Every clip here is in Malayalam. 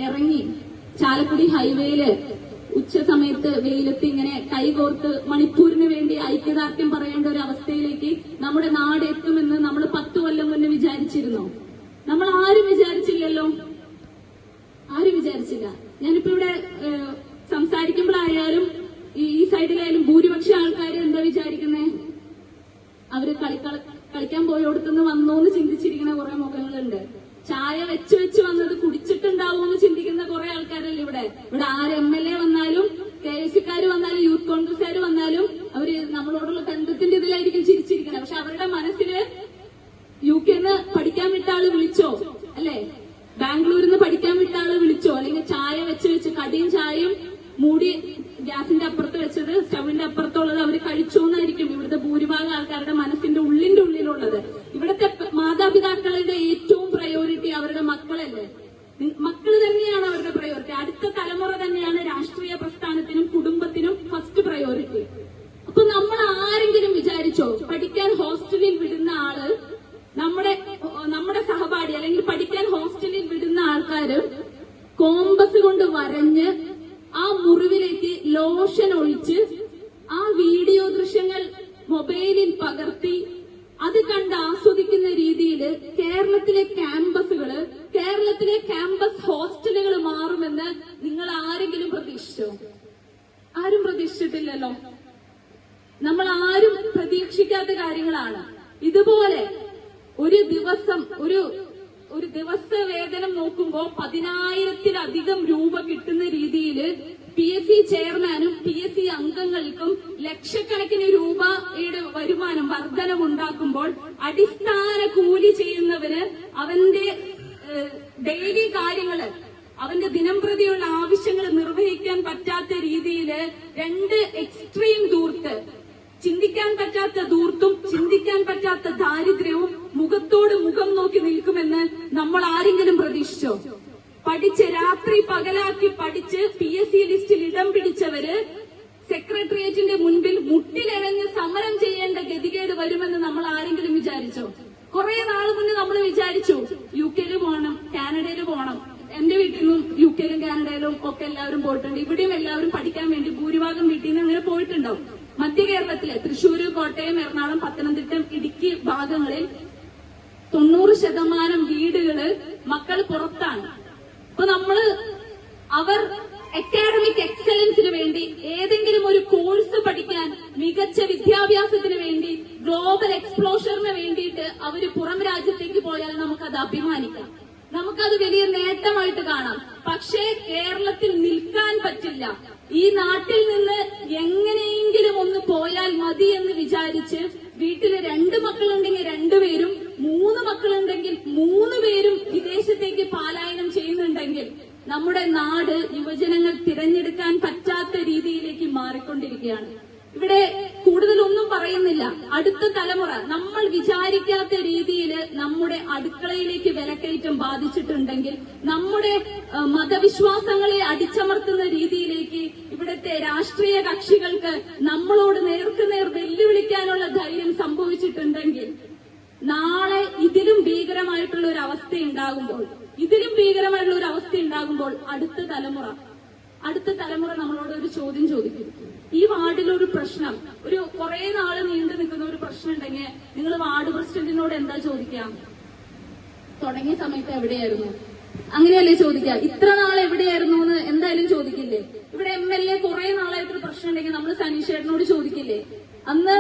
ഇറങ്ങി ചാലക്കുടി ഹൈവേയില് ഉച്ച സമയത്ത് വെയിലത്ത് ഇങ്ങനെ കൈകോർത്ത് മണിപ്പൂരിന് വേണ്ടി ഐക്യദാർഢ്യം പറയേണ്ട ഒരു അവസ്ഥയിലേക്ക് നമ്മുടെ നാട് എത്തുമെന്ന് നമ്മൾ 10 കൊല്ലം മുന്നേ വിചാരിച്ചിരുന്നോ? നമ്മൾ ആരും വിചാരിച്ചില്ലല്ലോ, ആരും വിചാരിച്ചില്ല. ഞാനിപ്പോ ഇവിടെ സംസാരിക്കുമ്പോഴായാലും ഈ സൈഡിലായാലും ഭൂരിപക്ഷം ആൾക്കാർ എന്താ വിചാരിക്കുന്നേ? അവര് കളിക്കാൻ പോയോടത്തുനിന്ന് വന്നോന്ന് ചിന്തിച്ചിരിക്കുന്ന കുറെ മുഖങ്ങളുണ്ട്. ചായ വെച്ച് വന്നത് കുടിച്ചിട്ടുണ്ടാവുമെന്ന് ചിന്തിക്കുന്ന കുറെ ആൾക്കാരല്ലേ ഇവിടെ. ആര് MLA വന്നാലും KSക്കാർ വന്നാലും യൂത്ത് കോൺഗ്രസ്സുകാർ വന്നാലും അവര് നമ്മളോടുള്ള ബന്ധത്തിന്റെ ഇതിലായിരിക്കും ചിരിച്ചിരിക്കുന്നത്. പക്ഷെ അവരുടെ മനസ്സില് UK പഠിക്കാൻ വിട്ട ആള് വിളിച്ചോ, അല്ലെ? ബാംഗ്ലൂരിൽ നിന്ന് പഠിക്കാൻ വിട്ട ആള് വിളിച്ചോ? അല്ലെങ്കിൽ ചായ വെച്ച് കടിയും ചായയും മൂടി ഗ്യാസിന്റെ അപ്പുറത്ത് വെച്ചത് സ്റ്റവിന്റെ അപ്പുറത്തുള്ളത് അവർ കഴിച്ചു എന്നായിരിക്കും ഇവിടുത്തെ ഭൂരിഭാഗം ആൾക്കാരുടെ മനസ്സിന്റെ ഉള്ളിലുള്ളത്. ഇവിടുത്തെ മാതാപിതാക്കളുടെ ഏറ്റവും പ്രയോറിറ്റി അവരുടെ മക്കളല്ലേ? മക്കള് തന്നെയാണ് അവരുടെ പ്രയോറിറ്റി. അടുത്ത തലമുറ തന്നെയാണ് രാഷ്ട്രീയ പ്രസ്ഥാനത്തിനും കുടുംബത്തിനും ഫസ്റ്റ് പ്രയോറിറ്റി. അപ്പൊ നമ്മൾ ആരെങ്കിലും വിചാരിച്ചോ പഠിക്കാൻ ഹോസ്റ്റലിൽ വിടുന്ന ആള് നമ്മുടെ സഹപാഠി അല്ലെങ്കിൽ പഠിക്കാൻ ഹോസ്റ്റലിൽ വിടുന്ന ആൾക്കാര് കോമ്പസ് കൊണ്ട് വരഞ്ഞ് ആ മുറിവിലേക്ക് ലോഷൻ ഒഴിച്ച് ആ വീഡിയോ ദൃശ്യങ്ങൾ മൊബൈലിൽ പകർത്തി അത് കണ്ട് ആസ്വദിക്കുന്ന രീതിയിൽ കേരളത്തിലെ ക്യാമ്പസ് ഹോസ്റ്റലുകൾ മാറുമെന്ന് നിങ്ങൾ ആരെങ്കിലും പ്രതീക്ഷിച്ചോ? ആരും പ്രതീക്ഷിച്ചിട്ടില്ലല്ലോ. നമ്മൾ ആരും പ്രതീക്ഷിക്കാത്ത കാര്യങ്ങളാണ്. ഇതുപോലെ ഒരു ദിവസ വേതനം നോക്കുമ്പോ 10,000-ലധികം രൂപ കിട്ടുന്ന രീതിയിൽ PSC ചെയർമാനും PSC അംഗങ്ങൾക്കും ലക്ഷക്കണക്കിന് രൂപയുടെ വരുമാനം വർധനമുണ്ടാക്കുമ്പോൾ അടിസ്ഥാന കൂലി ചെയ്യുന്നവന് അവന്റെ ഡെയിലി കാര്യങ്ങള് അവന്റെ ദിനം പ്രതിയുള്ള ആവശ്യങ്ങൾ നിർവഹിക്കാൻ പറ്റാത്ത രീതിയിൽ 2 എക്സ്ട്രീം ദൂർത്ത്, ചിന്തിക്കാൻ പറ്റാത്ത ദൂർത്തും ചിന്തിക്കാൻ പറ്റാത്ത ദാരിദ്ര്യവും മുഖത്തോട് മുഖം നോക്കി നിൽക്കുമെന്ന് നമ്മൾ ആരെങ്കിലും പ്രതീക്ഷിച്ചോ? പഠിച്ച് രാത്രി പകലാക്കി പഠിച്ച് PSC ലിസ്റ്റിൽ ഇടം പിടിച്ചവര് സെക്രട്ടേറിയറ്റിന്റെ മുൻപിൽ മുട്ടിലിഴഞ്ഞ് സമരം ചെയ്യേണ്ട ഗതികേട് വരുമെന്ന് നമ്മൾ ആരെങ്കിലും വിചാരിച്ചോ? കുറെ നാൾ മുന്നേ നമ്മൾ വിചാരിച്ചു UK പോകണം, കാനഡയിൽ പോകണം. എന്റെ വീട്ടിൽ നിന്നും UK കാനഡയിലും ഒക്കെ എല്ലാവരും പോയിട്ടുണ്ട്. ഇവിടെയും എല്ലാവരും പഠിക്കാൻ വേണ്ടി ഭൂരിഭാഗം വീട്ടിൽ നിന്ന് അങ്ങനെ പോയിട്ടുണ്ടാവും. മധ്യ കേരളത്തിലെ തൃശ്ശൂര്, കോട്ടയം, എറണാകുളം, പത്തനംതിട്ട, ഇടുക്കി ഭാഗങ്ങളിൽ 90% വീടുകള് മക്കൾ പുറത്താണ്. അപ്പൊ അവർ അക്കാഡമിക് എക്സലൻസിന് വേണ്ടി ഏതെങ്കിലും ഒരു കോഴ്സ് പഠിക്കാൻ, മികച്ച വിദ്യാഭ്യാസത്തിന് വേണ്ടി, ഗ്ലോബൽ എക്സ്പ്ലോഷറിന് വേണ്ടിയിട്ട് അവര് പുറം രാജ്യത്തേക്ക് പോയാൽ നമുക്കത് അഭിമാനിക്കാം, നമുക്കത് വലിയ നേട്ടമായിട്ട് കാണാം. പക്ഷേ കേരളത്തിൽ നിൽക്കാൻ പറ്റില്ല. ഈ നാട്ടിൽ നിന്ന് എങ്ങനെയെങ്കിലും ഒന്ന് പോയാൽ മതി എന്ന് വിചാരിച്ച് വീട്ടില് 2 മക്കളുണ്ടെങ്കിൽ 2 പേരും, 3 മക്കളുണ്ടെങ്കിൽ 3 പേരും വിദേശത്തേക്ക് പലായനം ചെയ്യുന്നുണ്ടെങ്കിൽ നമ്മുടെ നാട് യുവജനങ്ങൾ തിരഞ്ഞെടുക്കാൻ പറ്റാത്ത രീതിയിലേക്ക് മാറിക്കൊണ്ടിരിക്കുകയാണ്. ഇവിടെ കൂടുതലൊന്നും പറയുന്നില്ല. അടുത്ത തലമുറ നമ്മൾ വിചാരിക്കാത്ത രീതിയിൽ നമ്മുടെ അടുക്കളയിലേക്ക് വിലക്കയറ്റം ബാധിച്ചിട്ടുണ്ടെങ്കിൽ, നമ്മുടെ മതവിശ്വാസങ്ങളെ അടിച്ചമർത്തുന്ന രീതിയിലേക്ക് ഇവിടുത്തെ രാഷ്ട്രീയ കക്ഷികൾക്ക് നമ്മളോട് നേർക്കുനേർ വെല്ലുവിളിക്കാനുള്ള ധൈര്യം സംഭവിച്ചിട്ടുണ്ടെങ്കിൽ, നാളെ ഇതിലും ഭീകരമായിട്ടുള്ള ഒരു അവസ്ഥ ഉണ്ടാകുമ്പോൾ അടുത്ത തലമുറ നമ്മളോട് ഒരു ചോദ്യം ചോദിക്കും. ഈ വാർഡിലൊരു പ്രശ്നം, കുറെ നാള് നീണ്ടു നിൽക്കുന്ന ഒരു പ്രശ്നം ഉണ്ടെങ്കിൽ നിങ്ങൾ വാർഡ് പ്രസിഡന്റിനോട് എന്താ ചോദിക്കാം? തുടങ്ങിയ സമയത്ത് എവിടെയായിരുന്നു? അങ്ങനെയല്ലേ ചോദിക്കാം. ഇത്ര നാൾ എവിടെയായിരുന്നു എന്ന് എന്തായാലും ചോദിക്കില്ലേ? ഇവിടെ MLA കുറെ നാളായിട്ടൊരു പ്രശ്നം ഉണ്ടെങ്കിൽ നമ്മൾ സനീഷേട്ടനോട് ചോദിക്കില്ലേ? അന്ന്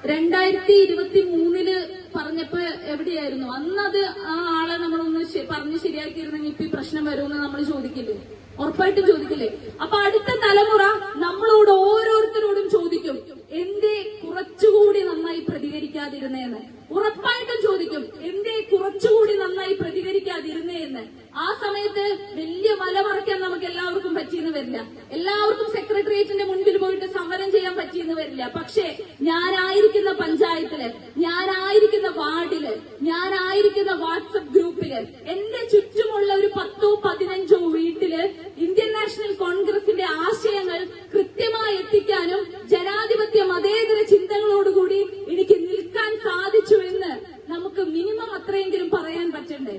2023 പറഞ്ഞപ്പോ എവിടെയായിരുന്നു? അന്നത് ആ ആളെ നമ്മളൊന്ന് പറഞ്ഞ് ശരിയാക്കിയിരുന്നെങ്കിൽ ഇപ്പൊ ഈ പ്രശ്നം വരുമെന്ന് നമ്മൾ ചോദിക്കില്ലേ? ഉറപ്പായിട്ടും ചോദിക്കില്ലേ? അപ്പൊ അടുത്ത തലമുറ നമ്മളോട് ഓരോരുത്തരോടും ചോദിക്കും, എന്തേ കുറച്ചുകൂടി നന്നായി പ്രതികരിക്കാതിരുന്നേന്ന്. ഉറപ്പായിട്ടും ചോദിക്കും, എന്തേ കുറച്ചുകൂടി നന്നായി പ്രതികരിക്കാതിരുന്നേന്ന്. ആ സമയത്ത് വലിയ മല മറിക്കാൻ നമുക്ക് എല്ലാവർക്കും പറ്റിയെന്ന് വരില്ല. എല്ലാവർക്കും സെക്രട്ടേറിയറ്റിന്റെ മുൻപിൽ പോയിട്ട് സമരം ചെയ്യാൻ പറ്റിയെന്ന് വരില്ല. പക്ഷേ ഞാനായിരിക്കുന്ന പഞ്ചായത്തില്, ഞാനായിരിക്കുന്ന വാർഡില്, ഞാനായിരിക്കുന്ന വാട്സപ്പ് ഗ്രൂപ്പില്, എന്റെ ചുറ്റുമുള്ള ഒരു 10-15 വീട്ടില് ഇന്ത്യൻ നാഷണൽ കോൺഗ്രസിന്റെ ആശയങ്ങൾ കൃത്യമായി എത്തിക്കാനും ജനാധിപത്യ മതേതര ചിന്തകളോടുകൂടി എനിക്ക് നിൽക്കാൻ സാധിച്ചുവെന്ന് നമുക്ക് മിനിമം അത്രയെങ്കിലും പറയാൻ പറ്റണ്ടേ?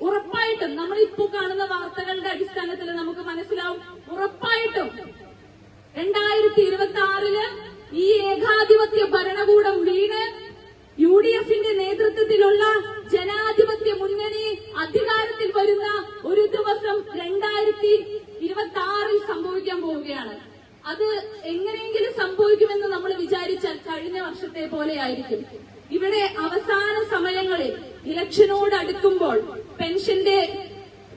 ഉറപ്പായിട്ടും നമ്മളിപ്പോ കാണുന്ന വാർത്തകൾ കണക്കുകളുടെ അടിസ്ഥാനത്തിൽ നമുക്ക് മനസ്സിലാവും. ഉറപ്പായിട്ടും 2026 ഈ ഏകാധിപത്യ ഭരണകൂടം വീണ് UDFന്റെ നേതൃത്വത്തിലുള്ള ജനാധിപത്യ മുന്നണി അധികാരത്തിൽ വരുന്ന ഒരു ദിവസം 2026 സംഭവിക്കാൻ പോവുകയാണ്. അത് എങ്ങനെയെങ്കിലും സംഭവിക്കുമെന്ന് നമ്മൾ വിചാരിച്ചാൽ കഴിഞ്ഞ വർഷത്തെ പോലെ ആയിരിക്കും. ഇവിടെ അവസാന സമയങ്ങളിൽ ഇലക്ഷനോട് അടുക്കുമ്പോൾ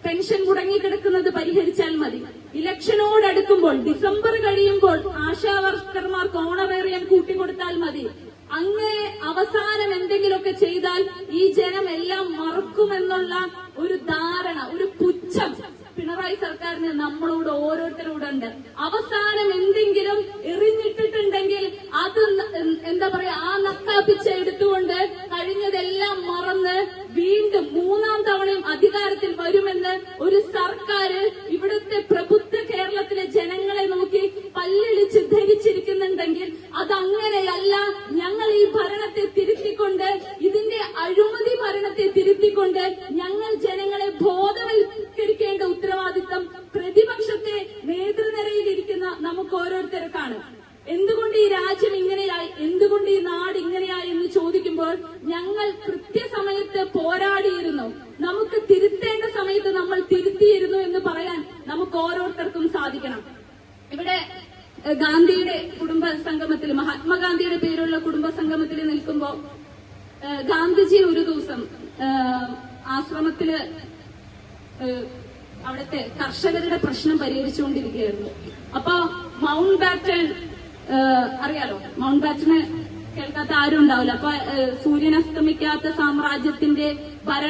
പെൻഷൻ മുടങ്ങിക്കിടക്കുന്നത് പരിഹരിച്ചാൽ മതി. ഇലക്ഷനോട് അടുക്കുമ്പോൾ ഡിസംബർ കഴിയുമ്പോൾ ആശാ വർക്കർമാർക്ക് ഓണറേറിയം കൂട്ടിക്കൊടുത്താൽ മതി. അങ്ങനെ അവസാനം എന്തെങ്കിലുമൊക്കെ ചെയ്താൽ ഈ ജനം എല്ലാം മറക്കുമെന്നുള്ള ഒരു ധാരണ, ഒരു പുച്ഛം പിണറായി സർക്കാരിന് നമ്മളോട് ഓരോരുത്തരോടുണ്ട്. അവസാനം എന്തെങ്കിലും എറിഞ്ഞിട്ടിട്ടുണ്ടെങ്കിൽ അത് എന്താ പറയാ, ആ നക്കാപ്പിച്ച എടുത്തുകൊണ്ട് കഴിഞ്ഞതെല്ലാം മറന്ന് വീണ്ടും മൂന്നാം തവണയും അധികാരത്തിൽ വരുമെന്ന് ഒരു സർക്കാർ ഇവിടുത്തെ പ്രബുദ്ധ കേരളത്തിലെ ജനങ്ങളെ നോക്കി പല്ലിളിച്ച് ധരിച്ചിരിക്കുന്നുണ്ടെങ്കിൽ അതങ്ങനെയല്ല. ഞങ്ങൾ ഈ ഭരണത്തെ തിരുത്തിക്കൊണ്ട്, ഇതിന്റെ അഴിമതി ഭരണത്തെ തിരുത്തിക്കൊണ്ട് ഞങ്ങൾ ജനങ്ങളെ ബോധവൽക്കരിക്കേണ്ട ഉത്തരവാദിത്തം പ്രതിപക്ഷത്തെ നേതൃനിരയിലിരിക്കുന്ന നമുക്ക് ഓരോരുത്തർക്കാണ്. എന്തുകൊണ്ട് ഈ രാജ്യം ഇങ്ങനെയായി, എന്തുകൊണ്ട് ഈ നാട് ഇങ്ങനെയായി എന്ന് ചോദിക്കുമ്പോൾ ഞങ്ങൾ കൃത്യസമയത്ത് പോരാടിയിരുന്നു, നമുക്ക് തിരുത്തേണ്ട സമയത്ത് നമ്മൾ തിരുത്തിയിരുന്നു എന്ന് പറയാൻ നമുക്ക് ഓരോരുത്തർക്കും സാധിക്കണം. ഇവിടെ ഗാന്ധിയുടെ കുടുംബ സംഗമത്തിൽ, മഹാത്മാഗാന്ധിയുടെ പേരുള്ള കുടുംബ സംഗമത്തിൽ നിൽക്കുമ്പോ ഗാന്ധിജി ഒരു ദിവസം ആശ്രമത്തില് അവിടുത്തെ കർഷകരുടെ പ്രശ്നം പരിഹരിച്ചുകൊണ്ടിരിക്കുകയായിരുന്നു. അപ്പൊ മൗണ്ട് ബാറ്റൺ, അറിയാലോ മൗണ്ട് ബാറ്റനെ കേൾക്കാത്ത ആരും ഉണ്ടാവില്ല. അപ്പൊ സൂര്യൻ അസ്തമിക്കാത്ത സാമ്രാജ്യത്തിന്റെ ഭരണം